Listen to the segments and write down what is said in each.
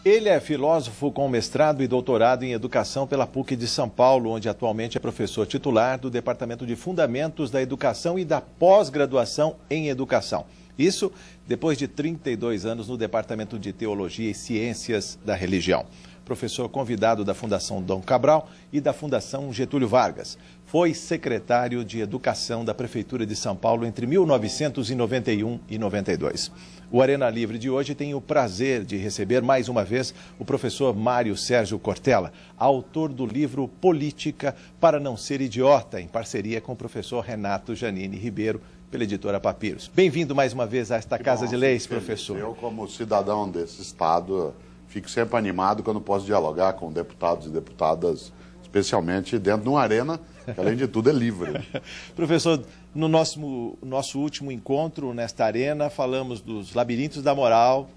Ele é filósofo com mestrado e doutorado em educação pela PUC de São Paulo, onde atualmente é professor titular do Departamento de Fundamentos da Educação e da Pós-Graduação em Educação. Isso depois de 32 anos no Departamento de Teologia e Ciências da Religião. Professor convidado da Fundação Dom Cabral e da Fundação Getúlio Vargas. Foi secretário de Educação da Prefeitura de São Paulo entre 1991 e 92. O Arena Livre de hoje tem o prazer de receber mais uma vez o professor Mário Sérgio Cortella, autor do livro Política para não ser idiota, em parceria com o professor Renato Janine Ribeiro, pela editora Papiros. Bem-vindo mais uma vez a esta Casa de Leis, professor. Eu, como cidadão desse estado, fico sempre animado quando posso dialogar com deputados e deputadas, especialmente dentro de uma arena que, além de tudo, é livre. Professor, no nosso último encontro nesta arena, falamos dos labirintos da moral,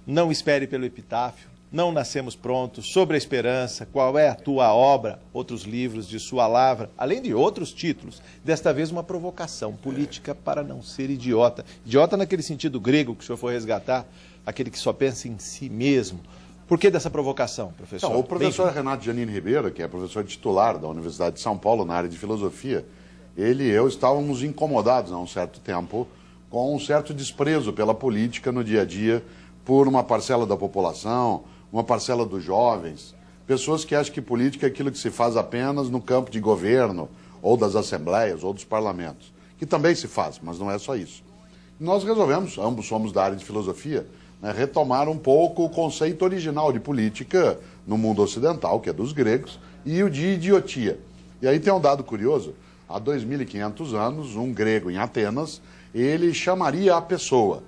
não espere pelo epitáfio, não nascemos prontos, sobre a esperança, qual é a tua obra, outros livros de sua lavra, além de outros títulos. Desta vez uma provocação, política para não ser idiota. Idiota naquele sentido grego que o senhor foi resgatar, aquele que só pensa em si mesmo. Por que dessa provocação, professor? Então, o professor Renato Janine Ribeiro, que é professor titular da Universidade de São Paulo na área de filosofia, ele e eu estávamos incomodados há um certo tempo com um certo desprezo pela política no dia a dia por uma parcela da população, uma parcela dos jovens, pessoas que acham que política é aquilo que se faz apenas no campo de governo, ou das assembleias, ou dos parlamentos, que também se faz, mas não é só isso. E nós resolvemos, ambos somos da área de filosofia, retomar um pouco o conceito original de política no mundo ocidental, que é dos gregos, e o de idiotia. E aí tem um dado curioso, há 2.500 anos, um grego em Atenas, ele chamaria a pessoa,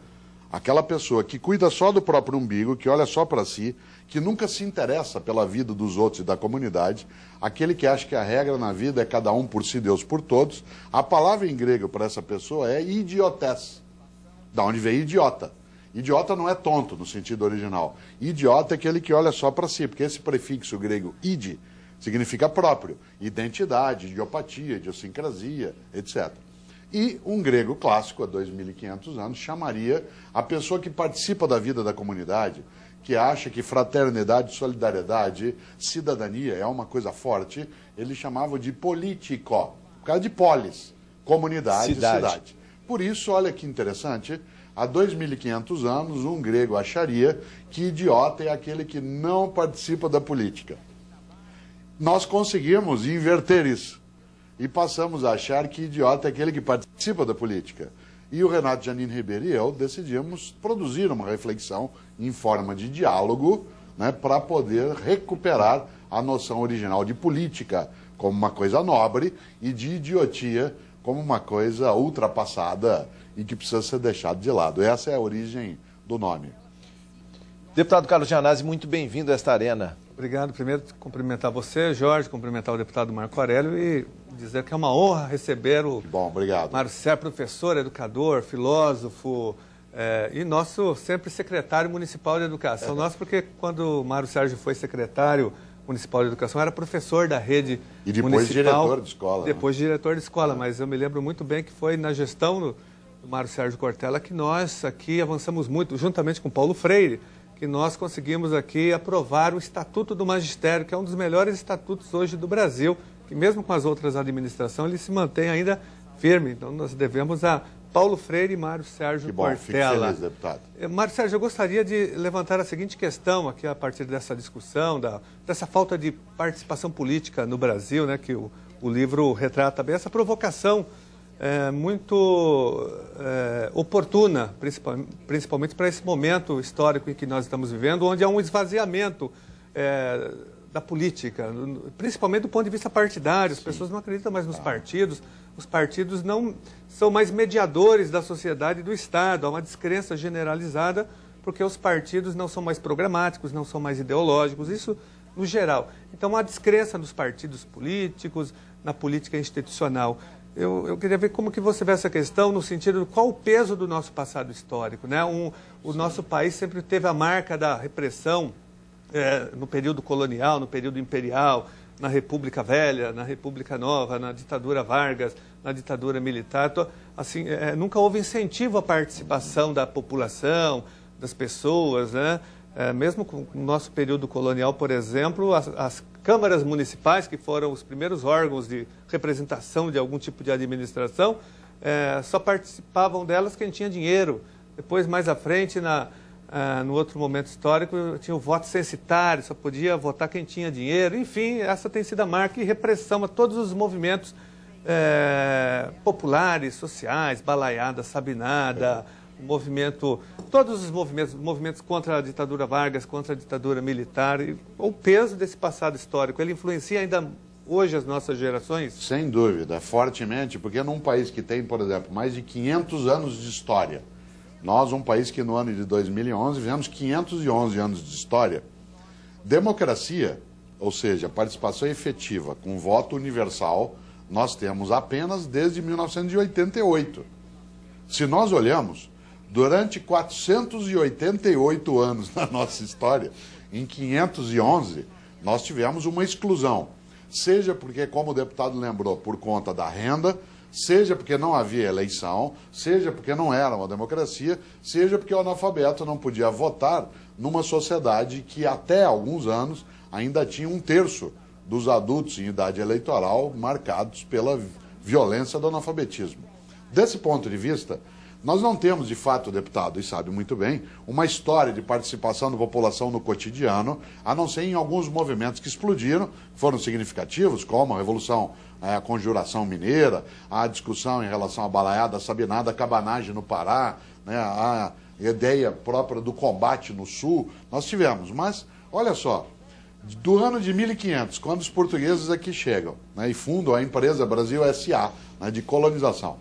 aquela pessoa que cuida só do próprio umbigo, que olha só para si, que nunca se interessa pela vida dos outros e da comunidade, aquele que acha que a regra na vida é cada um por si, Deus por todos. A palavra em grego para essa pessoa é idiotés, da onde vem idiota. Idiota não é tonto no sentido original. Idiota é aquele que olha só para si, porque esse prefixo grego id significa próprio, identidade, idiopatia, idiosincrasia, etc. E um grego clássico, há 2.500 anos, chamaria a pessoa que participa da vida da comunidade, que acha que fraternidade, solidariedade, cidadania é uma coisa forte, ele chamava de politico, por causa de polis, comunidade, cidade. Por isso, olha que interessante, há 2.500 anos, um grego acharia que idiota é aquele que não participa da política. Nós conseguimos inverter isso. E passamos a achar que idiota é aquele que participa da política. E o Renato Janine Ribeiro e eu decidimos produzir uma reflexão em forma de diálogo, para poder recuperar a noção original de política como uma coisa nobre e de idiotia como uma coisa ultrapassada e que precisa ser deixada de lado. Essa é a origem do nome. Deputado Carlos Gianazzi, muito bem-vindo a esta arena. Obrigado. Primeiro, cumprimentar você, Jorge, cumprimentar o deputado Marco Aurélio e dizer que é uma honra receber o Mário Sérgio, professor, educador, filósofo e nosso sempre secretário municipal de educação. Nosso, porque quando o Mário Sérgio foi secretário municipal de educação, era professor da rede municipal. E depois diretor de escola. Depois diretor de escola, mas eu me lembro muito bem que foi na gestão do Mário Sérgio Cortella que nós aqui avançamos muito, juntamente com Paulo Freire, que nós conseguimos aqui aprovar o Estatuto do Magistério, que é um dos melhores estatutos hoje do Brasil, que mesmo com as outras administrações, ele se mantém ainda firme. Então, nós devemos a Paulo Freire e Mário Sérgio Cortella. Fico feliz, deputado. Mário Sérgio, eu gostaria de levantar a seguinte questão aqui a partir dessa discussão, dessa falta de participação política no Brasil, que o livro retrata bem, essa provocação muito oportuna, principalmente para esse momento histórico em que nós estamos vivendo, onde há um esvaziamento da política, principalmente do ponto de vista partidário. As pessoas não acreditam mais nos partidos, os partidos não são mais mediadores da sociedade e do Estado, há uma descrença generalizada, porque os partidos não são mais programáticos, não são mais ideológicos, isso no geral. Então, há descrença nos partidos políticos, na política institucional. Eu queria ver como que você vê essa questão no sentido de qual o peso do nosso passado histórico, O nosso país sempre teve a marca da repressão no período colonial, no período imperial, na República Velha, na República Nova, na ditadura Vargas, na ditadura militar. Então, assim, nunca houve incentivo à participação da população, das pessoas, Mesmo com o nosso período colonial, por exemplo, as câmaras municipais, que foram os primeiros órgãos de representação de algum tipo de administração, só participavam delas quem tinha dinheiro. Depois, mais à frente, no outro momento histórico, tinha o voto censitário, só podia votar quem tinha dinheiro. Enfim, essa tem sido a marca e repressão a todos os movimentos populares, sociais, balaiada, sabinada, todos os movimentos contra a ditadura Vargas, contra a ditadura militar. O peso desse passado histórico, ele influencia ainda hoje as nossas gerações? Sem dúvida, fortemente, porque num país que tem, por exemplo, mais de 500 anos de história, nós, um país que no ano de 2011 vivemos 511 anos de história, democracia, ou seja, participação efetiva com voto universal, nós temos apenas desde 1988. Se nós olhamos, durante 488 anos na nossa história, em 511, nós tivemos uma exclusão. Seja porque, como o deputado lembrou, por conta da renda, seja porque não havia eleição, seja porque não era uma democracia, seja porque o analfabeto não podia votar numa sociedade que até alguns anos ainda tinha 1/3 dos adultos em idade eleitoral marcados pela violência do analfabetismo. Desse ponto de vista, nós não temos, de fato, deputado, e sabe muito bem, uma história de participação da população no cotidiano, a não ser em alguns movimentos que explodiram, foram significativos, como a Revolução, a Conjuração Mineira, a discussão em relação à balaiada, sabinada, cabanagem no Pará, né, a ideia própria do combate no Sul, nós tivemos. Mas, olha só, do ano de 1500, quando os portugueses aqui chegam, né, e fundam a empresa Brasil S.A., né, de colonização,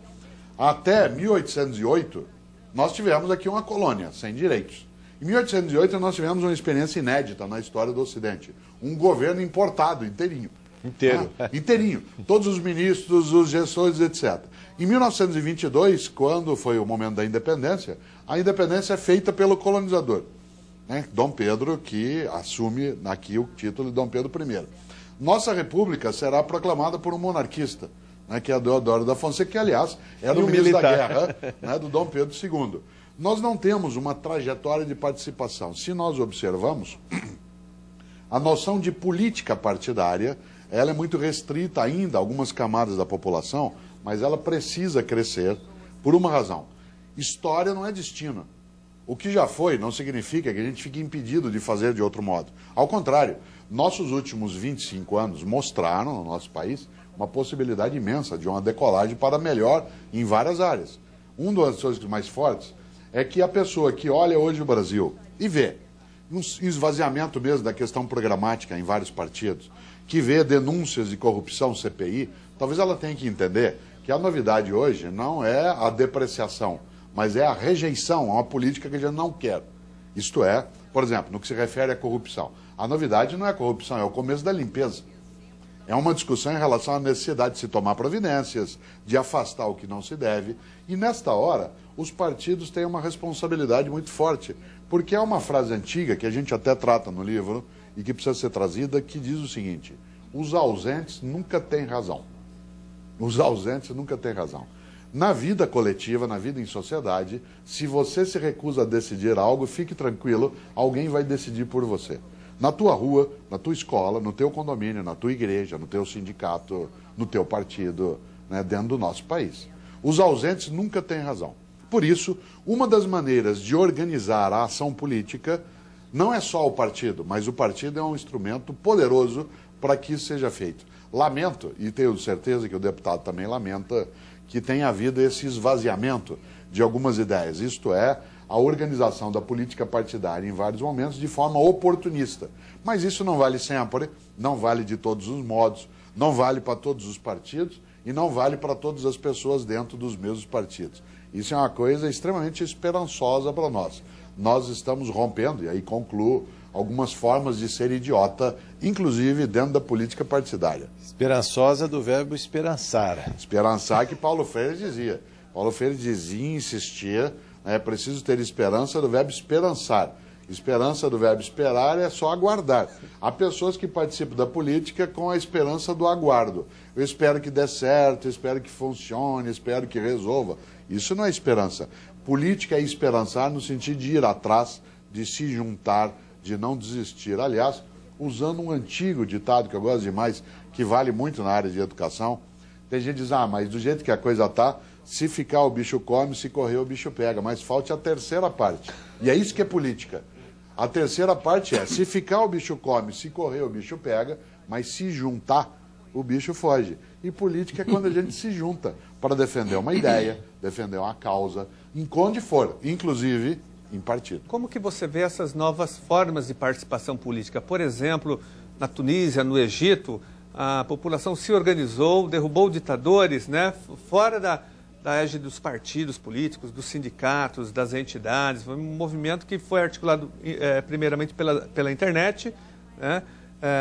até 1808, nós tivemos aqui uma colônia sem direitos. Em 1808, nós tivemos uma experiência inédita na história do Ocidente. Um governo importado, inteirinho. Inteiro. Inteirinho. Todos os ministros, os gestores, etc. Em 1922, quando foi o momento da independência, a independência é feita pelo colonizador, né? Dom Pedro, que assume aqui o título de Dom Pedro I. Nossa república será proclamada por um monarquista, que é Deodoro da Fonseca, que, aliás, era o ministro da Guerra, né, do Dom Pedro II. Nós não temos uma trajetória de participação. Se nós observamos, a noção de política partidária, ela é muito restrita ainda a algumas camadas da população, mas ela precisa crescer por uma razão. História não é destino. O que já foi não significa que a gente fique impedido de fazer de outro modo. Ao contrário, nossos últimos 25 anos mostraram no nosso país uma possibilidade imensa de uma decolagem para melhor em várias áreas. Uma das coisas mais fortes é que a pessoa que olha hoje o Brasil e vê um esvaziamento mesmo da questão programática em vários partidos, que vê denúncias de corrupção CPI, talvez ela tenha que entender que a novidade hoje não é a depreciação, mas é a rejeição a uma política que a gente não quer. Isto é, por exemplo, no que se refere à corrupção. A novidade não é a corrupção, é o começo da limpeza. É uma discussão em relação à necessidade de se tomar providências, de afastar o que não se deve. E nesta hora, os partidos têm uma responsabilidade muito forte, porque é uma frase antiga, que a gente até trata no livro, e que precisa ser trazida, que diz o seguinte: os ausentes nunca têm razão. Os ausentes nunca têm razão. Na vida coletiva, na vida em sociedade, se você se recusa a decidir algo, fique tranquilo, alguém vai decidir por você. Na tua rua, na tua escola, no teu condomínio, na tua igreja, no teu sindicato, no teu partido, né, dentro do nosso país. Os ausentes nunca têm razão. Por isso, uma das maneiras de organizar a ação política não é só o partido, mas o partido é um instrumento poderoso para que isso seja feito. Lamento, e tenho certeza que o deputado também lamenta, que tenha havido esse esvaziamento de algumas ideias, isto é, a organização da política partidária em vários momentos de forma oportunista. Mas isso não vale sempre, não vale de todos os modos, não vale para todos os partidos e não vale para todas as pessoas dentro dos mesmos partidos. Isso é uma coisa extremamente esperançosa para nós. Nós estamos rompendo, e aí concluo, algumas formas de ser idiota, inclusive dentro da política partidária. Esperançosa do verbo esperançar. Esperançar, que Paulo Freire dizia. Paulo Freire dizia e insistia, é preciso ter esperança do verbo esperançar. Esperança do verbo esperar é só aguardar. Há pessoas que participam da política com a esperança do aguardo. Eu espero que dê certo, espero que funcione, espero que resolva. Isso não é esperança. Política é esperançar no sentido de ir atrás, de se juntar, de não desistir. Aliás, usando um antigo ditado que eu gosto demais, que vale muito na área de educação, tem gente que diz, mas do jeito que a coisa está, se ficar o bicho come, se correr o bicho pega, mas falte a terceira parte. E é isso que é política. A terceira parte é, se ficar o bicho come, se correr o bicho pega, mas se juntar, o bicho foge. E política é quando a gente se junta para defender uma ideia, defender uma causa, em onde for, inclusive em partido. Como que você vê essas novas formas de participação política? Por exemplo, na Tunísia, no Egito, a população se organizou, derrubou ditadores, né, fora da égide dos partidos políticos, dos sindicatos, das entidades. Foi um movimento que foi articulado primeiramente pela internet, né?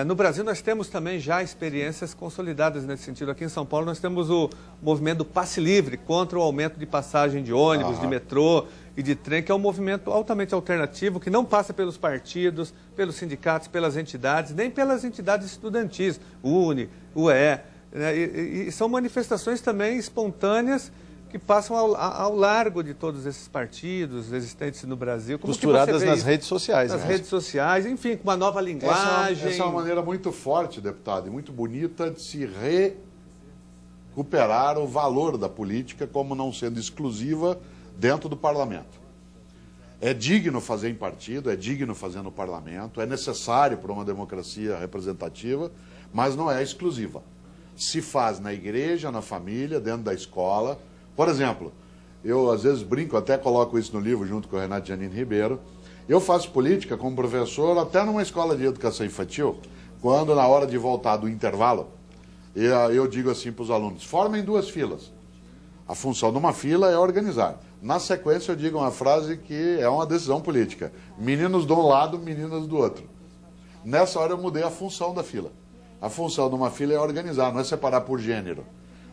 No Brasil nós temos também já experiências consolidadas nesse sentido. Aqui em São Paulo nós temos o movimento do passe livre contra o aumento de passagem de ônibus, de metrô e de trem, que é um movimento altamente alternativo, que não passa pelos partidos, pelos sindicatos, pelas entidades, nem pelas entidades estudantis, UNE, UE, né? E são manifestações também espontâneas que passam ao largo de todos esses partidos existentes no Brasil. Como costuradas nas redes sociais. Nas redes sociais, enfim, com uma nova linguagem. Essa é uma maneira muito forte, deputado, e muito bonita de se recuperar o valor da política como não sendo exclusiva dentro do parlamento. É digno fazer em partido, é digno fazer no parlamento, é necessário para uma democracia representativa, mas não é exclusiva. Se faz na igreja, na família, dentro da escola. Por exemplo, eu às vezes brinco, até coloco isso no livro junto com o Renato Janine Ribeiro. Eu faço política como professor até numa escola de educação infantil, quando na hora de voltar do intervalo, eu digo assim para os alunos, formem duas filas. A função de uma fila é organizar. Na sequência eu digo uma frase que é uma decisão política. Meninos de um lado, meninas do outro. Nessa hora eu mudei a função da fila. A função de uma fila é organizar, não é separar por gênero.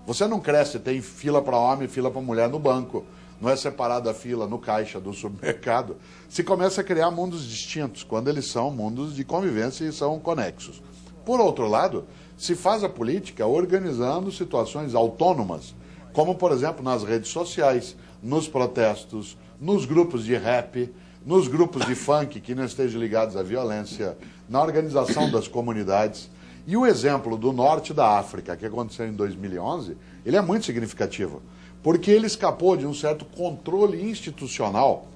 Você não cresce, tem fila para homem e fila para mulher no banco. Não é separada a fila no caixa do supermercado. Se começa a criar mundos distintos, quando eles são mundos de convivência e são conexos. Por outro lado, se faz a política organizando situações autônomas, como, por exemplo, nas redes sociais, nos protestos, nos grupos de rap, nos grupos de funk que não estejam ligados à violência, na organização das comunidades. E o exemplo do norte da África, que aconteceu em 2011, ele é muito significativo, porque ele escapou de um certo controle institucional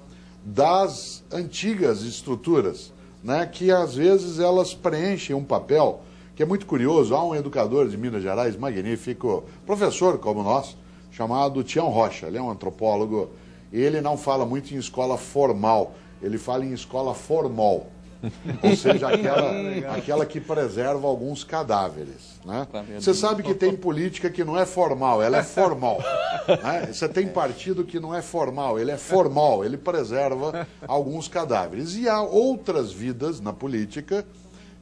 das antigas estruturas, né, que às vezes elas preenchem um papel que é muito curioso. Há um educador de Minas Gerais, magnífico, professor como nós, chamado Tião Rocha. Ele é um antropólogo, e ele não fala muito em escola formal, ele fala em escola formal. Ou seja, aquela que preserva alguns cadáveres, né? Você sabe que tem política que não é formal, ela é formal, né? Você tem partido que não é formal, ele é formal, ele preserva alguns cadáveres. E há outras vidas na política,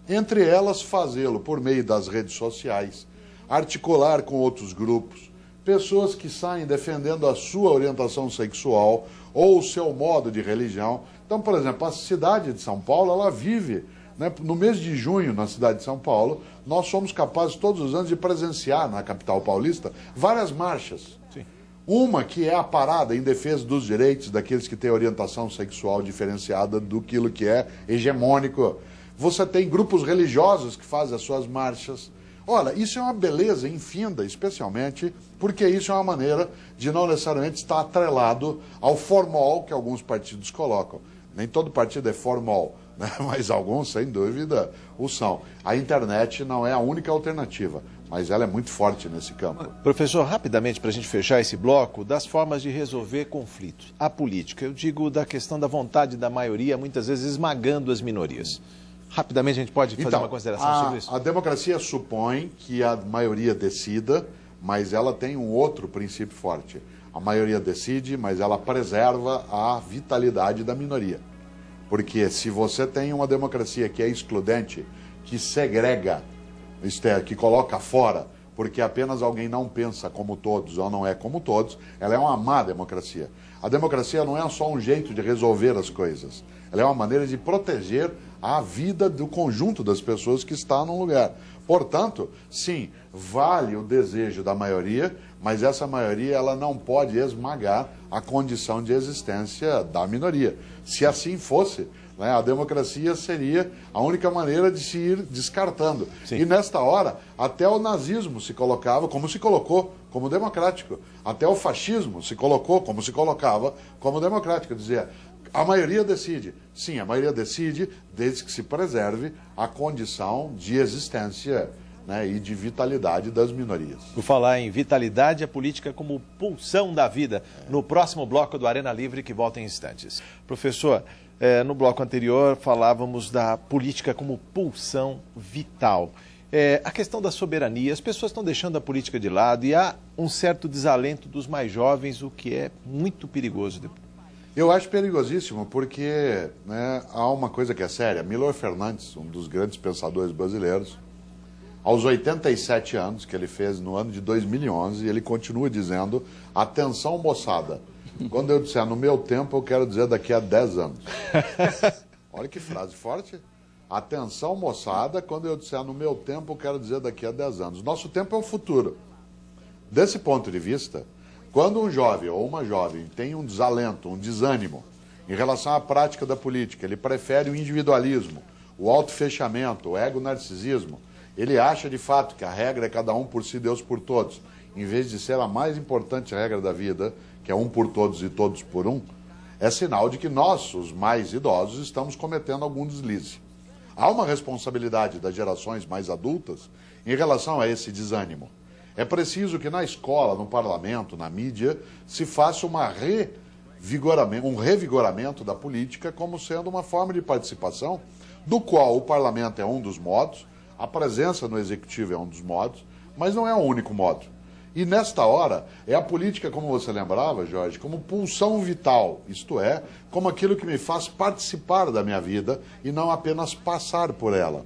entre elas fazê-lo por meio das redes sociais, articular com outros grupos, pessoas que saem defendendo a sua orientação sexual ou o seu modo de religião. Então, por exemplo, a cidade de São Paulo, ela vive, né, no mês de junho, na cidade de São Paulo, nós somos capazes todos os anos de presenciar na capital paulista várias marchas. Sim. Uma que é a parada em defesa dos direitos daqueles que têm orientação sexual diferenciada do que é hegemônico. Você tem grupos religiosos que fazem as suas marchas. Olha, isso é uma beleza infinda, especialmente porque isso é uma maneira de não necessariamente estar atrelado ao formal que alguns partidos colocam. Nem todo partido é formal, né? Mas alguns, sem dúvida, o são. A internet não é a única alternativa, mas ela é muito forte nesse campo. Professor, rapidamente, para a gente fechar esse bloco, das formas de resolver conflitos. A política, eu digo da questão da vontade da maioria, muitas vezes esmagando as minorias. Rapidamente a gente pode fazer uma consideração sobre isso? A democracia supõe que a maioria decida, mas ela tem um outro princípio forte. A maioria decide, mas ela preserva a vitalidade da minoria. Porque se você tem uma democracia que é excludente, que segrega, que coloca fora, porque apenas alguém não pensa como todos ou não é como todos, ela é uma má democracia. A democracia não é só um jeito de resolver as coisas, ela é uma maneira de proteger a vida do conjunto das pessoas que está num lugar. Portanto, sim, vale o desejo da maioria, mas essa maioria ela não pode esmagar a condição de existência da minoria. Se assim fosse, né? A democracia seria a única maneira de se ir descartando. Sim. E nesta hora, até o nazismo se colocava, como se colocou, como democrático. Até o fascismo se colocou, como se colocava, como democrático. Dizia, a maioria decide. Sim, a maioria decide, desde que se preserve a condição de existência, né, e de vitalidade das minorias. Por falar em vitalidade, a política como pulsão da vida. No próximo bloco do Arena Livre, que volta em instantes. Professor, no bloco anterior falávamos da política como pulsão vital. A questão da soberania, as pessoas estão deixando a política de lado e há um certo desalento dos mais jovens, o que é muito perigoso. Eu acho perigosíssimo porque, né, há uma coisa que é séria. Milor Fernandes, um dos grandes pensadores brasileiros, aos 87 anos, que ele fez no ano de 2011, ele continua dizendo, atenção moçada, quando eu disser no meu tempo, eu quero dizer daqui a 10 anos. Olha que frase forte. Atenção moçada, quando eu disser no meu tempo, eu quero dizer daqui a 10 anos. Nosso tempo é o futuro. Desse ponto de vista, quando um jovem ou uma jovem tem um desalento, um desânimo em relação à prática da política, ele prefere o individualismo, o autofechamento, o ego-narcisismo, ele acha de fato que a regra é cada um por si, Deus por todos, em vez de ser a mais importante regra da vida, que é um por todos e todos por um, é sinal de que nós, os mais idosos, estamos cometendo algum deslize. Há uma responsabilidade das gerações mais adultas em relação a esse desânimo. É preciso que na escola, no parlamento, na mídia, se faça um revigoramento da política como sendo uma forma de participação, do qual o parlamento é um dos modos, a presença no executivo é um dos modos, mas não é o único modo. E nesta hora, é a política, como você lembrava, Jorge, como pulsão vital, isto é, como aquilo que me faz participar da minha vida e não apenas passar por ela.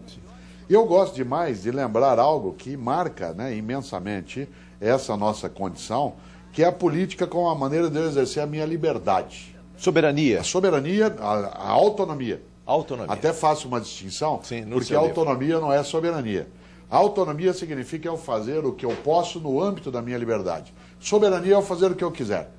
Eu gosto demais de lembrar algo que marca, né, imensamente essa nossa condição, que é a política como a maneira de eu exercer a minha liberdade. Soberania. A soberania, a autonomia. Autonomia. Até faço uma distinção, sim, porque a autonomia não é soberania. A autonomia significa eu fazer o que eu posso no âmbito da minha liberdade. Soberania é eu fazer o que eu quiser.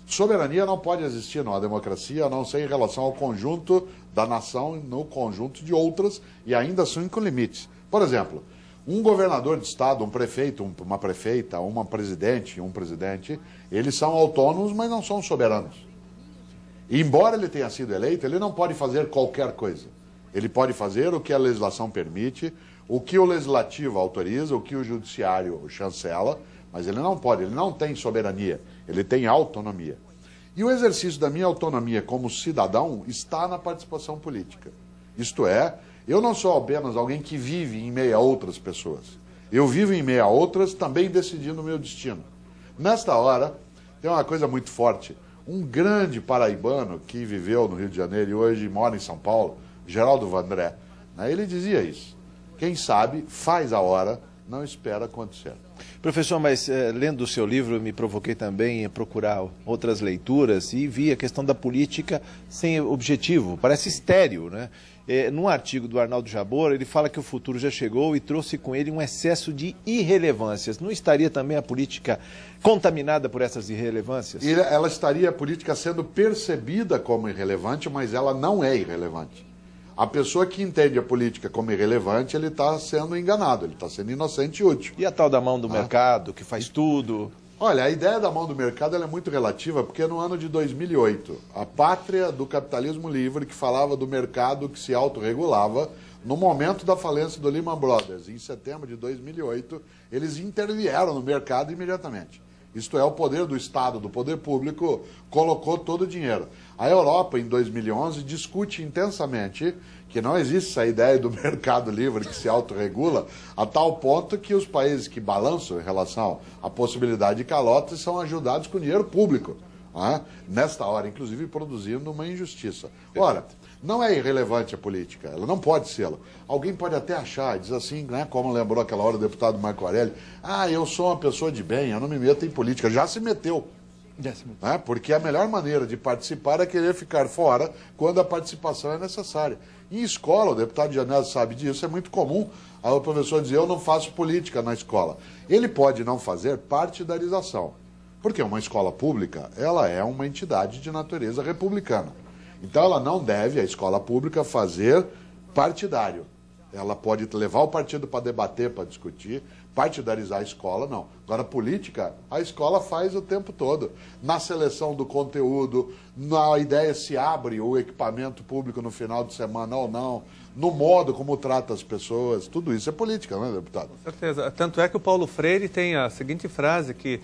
Soberania não pode existir numa democracia, a não ser em relação ao conjunto da nação, no conjunto de outras, e ainda assim com limites. Por exemplo, um governador de estado, um prefeito, uma prefeita, uma presidente, um presidente, eles são autônomos, mas não são soberanos. E, embora ele tenha sido eleito, ele não pode fazer qualquer coisa. Ele pode fazer o que a legislação permite, o que o legislativo autoriza, o que o judiciário chancela, mas ele não pode, ele não tem soberania, ele tem autonomia. E o exercício da minha autonomia como cidadão está na participação política. Isto é, eu não sou apenas alguém que vive em meio a outras pessoas. Eu vivo em meio a outras, também decidindo o meu destino. Nesta hora, tem uma coisa muito forte. Um grande paraibano que viveu no Rio de Janeiro e hoje mora em São Paulo, Geraldo Vandré, né, ele dizia isso. Quem sabe, faz a hora, não espera acontecer. Professor, mas lendo o seu livro, eu me provoquei também a procurar outras leituras e vi a questão da política sem objetivo, parece estéril, né? Num artigo do Arnaldo Jabor, ele fala que o futuro já chegou e trouxe com ele um excesso de irrelevâncias. Não estaria também a política contaminada por essas irrelevâncias? Ela estaria, a política, sendo percebida como irrelevante, mas ela não é irrelevante. A pessoa que entende a política como irrelevante, ele está sendo enganado, ele está sendo inocente e útil. E a tal da mão do mercado, que faz tudo? Olha, a ideia da mão do mercado ela é muito relativa, porque no ano de 2008, a pátria do capitalismo livre, que falava do mercado que se autorregulava, no momento da falência do Lehman Brothers, em setembro de 2008, eles intervieram no mercado imediatamente. Isto é, o poder do Estado, do poder público, colocou todo o dinheiro. A Europa, em 2011, discute intensamente que não existe essa ideia do mercado livre que se autorregula, a tal ponto que os países que balançam em relação à possibilidade de calotes são ajudados com dinheiro público. Né? Nesta hora, inclusive, produzindo uma injustiça. Ora, não é irrelevante a política, ela não pode ser. Alguém pode até achar, diz assim, né, como lembrou aquela hora o deputado Marco Aurélio, eu sou uma pessoa de bem, eu não me meto em política. Já se meteu. Né? Porque a melhor maneira de participar é querer ficar fora quando a participação é necessária. Em escola, o deputado Janésio sabe disso, é muito comum o professor dizer, eu não faço política na escola. Ele pode não fazer partidarização. Porque uma escola pública, ela é uma entidade de natureza republicana. Então ela não deve, a escola pública, fazer partidário. Ela pode levar o partido para debater, para discutir, partidarizar a escola, não. Agora, política, a escola faz o tempo todo. Na seleção do conteúdo, na ideia se abre o equipamento público no final de semana ou não, no modo como trata as pessoas, tudo isso é política, não é, deputado? Com certeza. Tanto é que o Paulo Freire tem a seguinte frase, que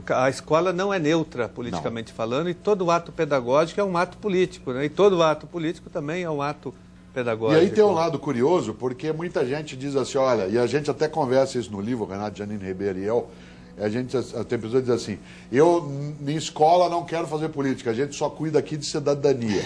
a escola não é neutra, politicamente falando, e todo ato pedagógico é um ato político, né? E todo ato político também é um ato pedagógico. E aí tem um lado curioso, porque muita gente diz assim, olha, e a gente até conversa isso no livro, Renato Janine Ribeiro e eu, tem pessoas que dizem assim, eu em escola não quero fazer política, a gente só cuida aqui de cidadania.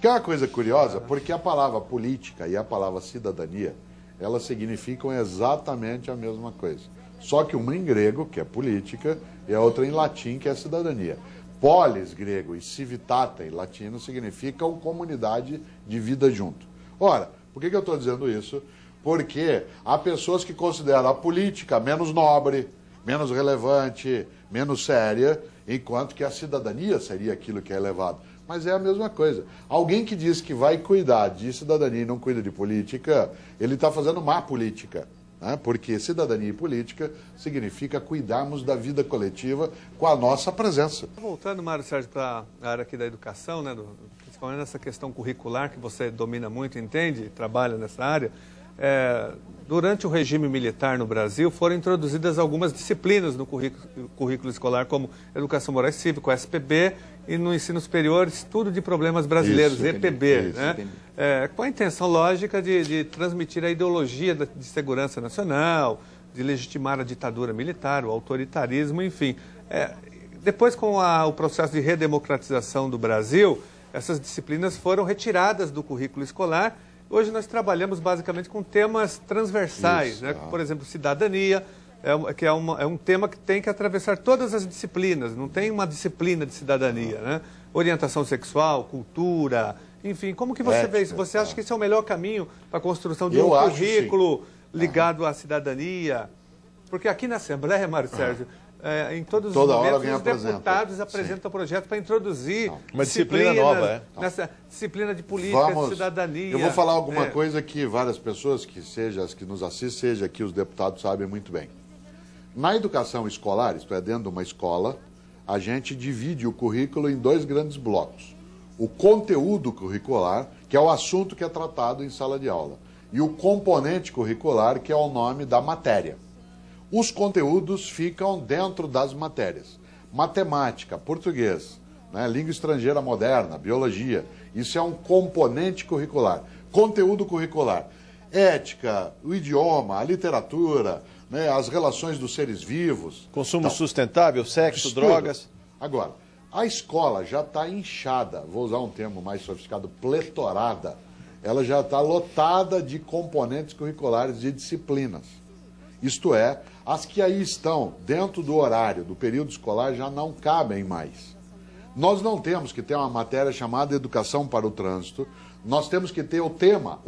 Que é uma coisa curiosa, porque a palavra política e a palavra cidadania, elas significam exatamente a mesma coisa. Só que uma em grego, que é política, e a outra em latim, que é cidadania. Polis, grego, e civitate, em latino, significam comunidade de vida junto. Ora, por que eu estou dizendo isso? Porque há pessoas que consideram a política menos nobre, menos relevante, menos séria, enquanto que a cidadania seria aquilo que é elevado. Mas é a mesma coisa. Alguém que diz que vai cuidar de cidadania e não cuida de política, ele está fazendo má política. Porque cidadania e política significa cuidarmos da vida coletiva com a nossa presença. Voltando, Mário Sérgio, para a área aqui da educação, né, principalmente nessa questão curricular que você domina muito, entende, trabalha nessa área, durante o regime militar no Brasil foram introduzidas algumas disciplinas no currículo escolar, como Educação Moral e Cívica, o SPB, e no ensino superior, Estudo de Problemas Brasileiros, isso, EPB, isso, né? Com a intenção lógica de transmitir a ideologia de segurança nacional, de legitimar a ditadura militar, o autoritarismo, enfim. Depois, com o processo de redemocratização do Brasil, essas disciplinas foram retiradas do currículo escolar. Hoje nós trabalhamos basicamente com temas transversais, né? Por exemplo, cidadania, que é um tema que tem que atravessar todas as disciplinas, não tem uma disciplina de cidadania, né? Orientação sexual, cultura, enfim, como que você vê isso? Você acha que esse é o melhor caminho para a construção de um currículo ligado à cidadania? Porque aqui na Assembleia, Mário Sérgio, em todos os momentos, os deputados apresentam projetos para introduzir uma disciplina nova, nessa disciplina de política, de cidadania. Eu vou falar alguma coisa que várias pessoas, que seja as que nos assistem, seja que os deputados sabem muito bem. Na educação escolar, isto é, dentro de uma escola, a gente divide o currículo em dois grandes blocos. O conteúdo curricular, que é o assunto que é tratado em sala de aula, e o componente curricular, que é o nome da matéria. Os conteúdos ficam dentro das matérias. Matemática, português, né, língua estrangeira moderna, biologia. Isso é um componente curricular. Conteúdo curricular. Ética, o idioma, a literatura, né, as relações dos seres vivos. Consumo sustentável, sexo, drogas. Agora, a escola já está inchada, vou usar um termo mais sofisticado, pletorada. Ela já está lotada de componentes curriculares de disciplinas. Isto é, as que aí estão dentro do horário do período escolar já não cabem mais. Nós não temos que ter uma matéria chamada Educação para o Trânsito, nós temos que ter o tema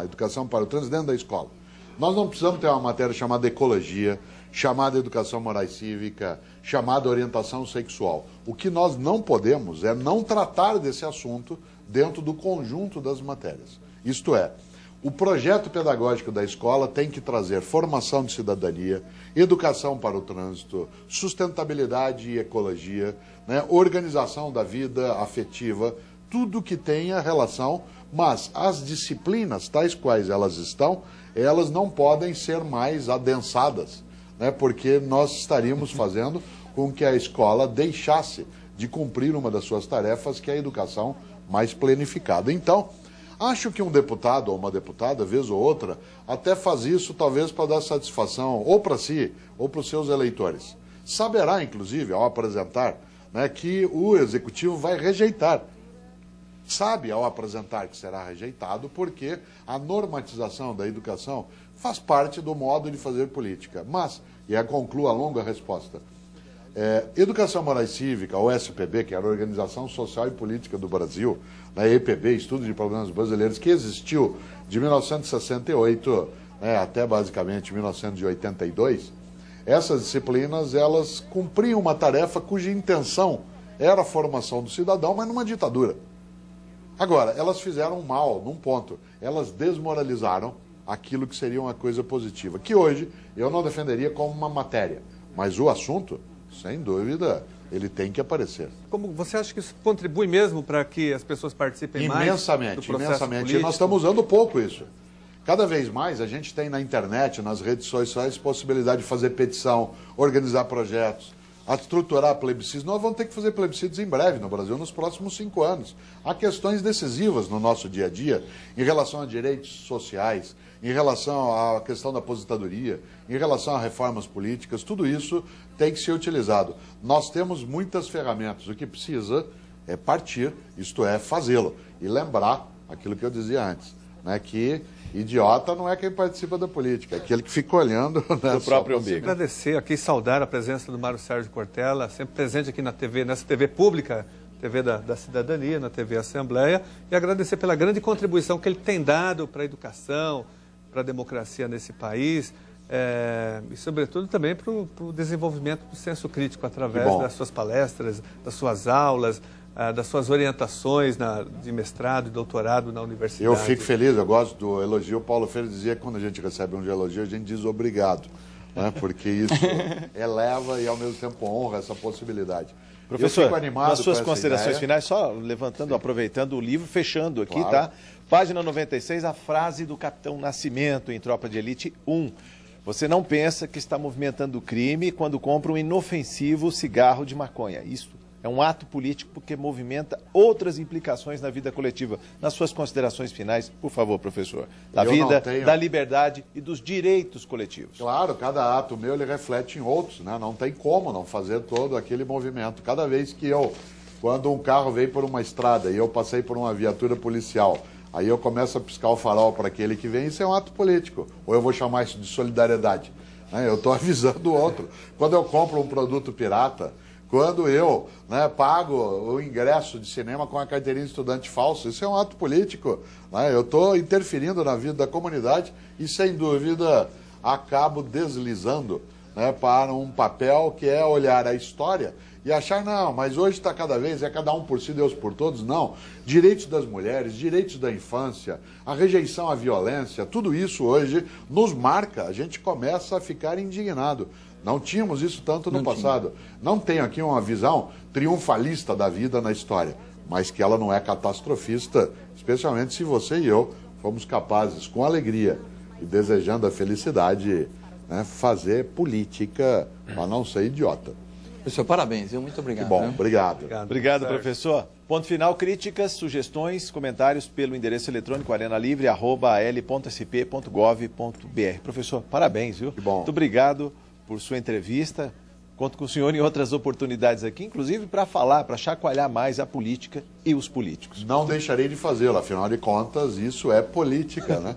Educação para o Trânsito dentro da escola. Nós não precisamos ter uma matéria chamada Ecologia, chamada Educação Moral e Cívica, chamada Orientação Sexual. O que nós não podemos é não tratar desse assunto dentro do conjunto das matérias. Isto é, o projeto pedagógico da escola tem que trazer formação de cidadania, educação para o trânsito, sustentabilidade e ecologia, né, organização da vida afetiva, tudo que tenha relação, mas as disciplinas, tais quais elas estão, elas não podem ser mais adensadas, né, porque nós estaríamos fazendo com que a escola deixasse de cumprir uma das suas tarefas, que é a educação mais planificada. Então, acho que um deputado ou uma deputada, vez ou outra, até faz isso talvez para dar satisfação ou para si ou para os seus eleitores. Saberá, inclusive, ao apresentar, né, que o executivo vai rejeitar. Sabe ao apresentar que será rejeitado porque a normatização da educação faz parte do modo de fazer política. Mas, e concluo a longa resposta, Educação Moral e Cívica, ou SPB, que era a Organização Social e Política do Brasil, na EPB, Estudo de Problemas Brasileiros, que existiu de 1968 até basicamente 1982, essas disciplinas elas cumpriam uma tarefa cuja intenção era a formação do cidadão, mas numa ditadura. Agora, elas fizeram mal num ponto. Elas desmoralizaram aquilo que seria uma coisa positiva, que hoje eu não defenderia como uma matéria, mas o assunto, sem dúvida, ele tem que aparecer. Como você acha que isso contribui mesmo para que as pessoas participem mais do processo imensamente. político? E nós estamos usando pouco isso. Cada vez mais a gente tem na internet, nas redes sociais, possibilidade de fazer petição, organizar projetos, estruturar plebiscitos. Nós vamos ter que fazer plebiscitos em breve no Brasil, nos próximos 5 anos. Há questões decisivas no nosso dia a dia em relação a direitos sociais, em relação à questão da aposentadoria, em relação a reformas políticas, tudo isso tem que ser utilizado. Nós temos muitas ferramentas, o que precisa é partir, isto é, fazê-lo. E lembrar aquilo que eu dizia antes, né, que idiota não é quem participa da política, é aquele que fica olhando, né, do próprio umbigo. Agradecer aqui, saudar a presença do Mário Sérgio Cortella, sempre presente aqui na TV, nessa TV pública, TV da Cidadania, na TV Assembleia, e agradecer pela grande contribuição que ele tem dado para a educação, para a democracia nesse país, e sobretudo também para o desenvolvimento do senso crítico através das suas palestras, das suas aulas, das suas orientações de mestrado e doutorado na universidade. Eu fico feliz, eu gosto do elogio. O Paulo Freire dizia que quando a gente recebe um elogio, a gente diz obrigado, né? Porque isso eleva e ao mesmo tempo honra essa possibilidade. Professor, eu fico animado nas suas com essa considerações ideia. finais, só levantando, aproveitando o livro, fechando aqui, Claro. tá? Página 96, a frase do Capitão Nascimento em Tropa de Elite 1. Você não pensa que está movimentando o crime quando compra um inofensivo cigarro de maconha. Isso é um ato político porque movimenta outras implicações na vida coletiva. Nas suas considerações finais, por favor, professor. Da vida, da liberdade e dos direitos coletivos. Claro, cada ato meu ele reflete em outros, né? Não tem como não fazer todo aquele movimento. Cada vez que quando um carro veio por uma estrada e eu passei por uma viatura policial, aí eu começo a piscar o farol para aquele que vem, isso é um ato político. Ou eu vou chamar isso de solidariedade, né? Eu estou avisando o outro. Quando eu compro um produto pirata, quando eu, né, pago o ingresso de cinema com a carteirinha de estudante falso, isso é um ato político, né? Eu estou interferindo na vida da comunidade e, sem dúvida, acabo deslizando, né, para um papel que é olhar a história e achar, não, mas hoje está cada vez, é cada um por si, Deus por todos. Não. Direitos das mulheres, direitos da infância, a rejeição à violência, tudo isso hoje nos marca, a gente começa a ficar indignado. Não tínhamos isso tanto no passado. Não tenho aqui uma visão triunfalista da vida na história, mas que ela não é catastrofista, especialmente se você e eu fomos capazes, com alegria e desejando a felicidade, né, fazer política para não ser idiota. Professor, parabéns, viu? Muito obrigado. Que bom, né? obrigado. Obrigado, professor. Ponto final, críticas, sugestões, comentários pelo endereço eletrônico arenalivre@al.sp.gov.br. Professor, parabéns, viu? Que bom. Muito obrigado por sua entrevista. Conto com o senhor em outras oportunidades aqui, inclusive para falar, para chacoalhar mais a política e os políticos. Não deixarei de fazê-lo, afinal de contas, isso é política, né?